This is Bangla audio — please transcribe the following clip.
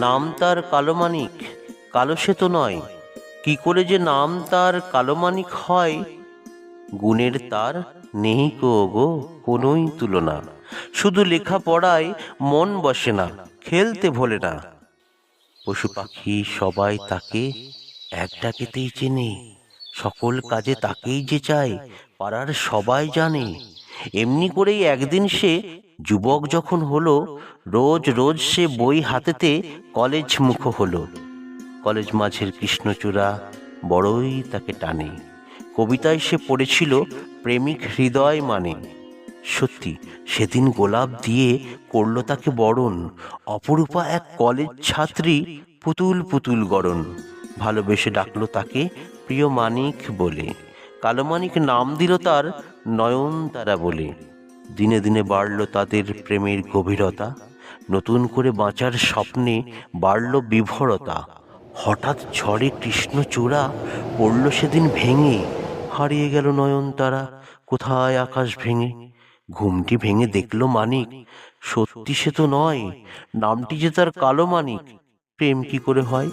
নাম তার কালো মানিক, কালো সে তো নয়। কি করে যে নাম তার কালো মানিক হয়, গুণের তার নেই গো কোনোই তুলনা। শুধু লেখা পড়ায় মন বসে না, খেলতে ভোলে না। পশু পাখি সবাই তাকে এক ডাকেতেই চেনে, সকল কাজে তাকেই যে চায় পাড়ার সবাই জানে। এমনি করেই একদিন সে যুবক যখন হলো, রোজ রোজ সে বই হাতেতে কলেজ মুখ হলো। কলেজ মাঝের কৃষ্ণচূড়া বড়ই তাকে টানে, কবিতায় সে পড়েছিল প্রেমিক হৃদয় মানে। সত্যি সেদিন গোলাপ দিয়ে করল তাকে বরণ, অপরূপা এক কলেজ ছাত্রী পুতুল পুতুল গড়ন। ভালোবেসে ডাকলো তাকে প্রিয় মানিক বলে, কালো মানিক নাম দিল তার নয়নতারা বলে। দিনে দিনে বাড়ল তাদের প্রেমের গভীরতা, নতুন করে বাঁচার স্বপ্নে বাড়ল বিভরতা। হঠাৎ ঝড়ে কৃষ্ণচূড়া পড়ল সেদিন ভেঙে, হারিয়ে গেল নয়নতারা কোথায় আকাশ ভেঙে। ঘুমটি ভেঙে দেখল মানিক, সত্যি সে তো নয়, নামটি যে তার কালো মানিক। প্রেম কি করে হয়?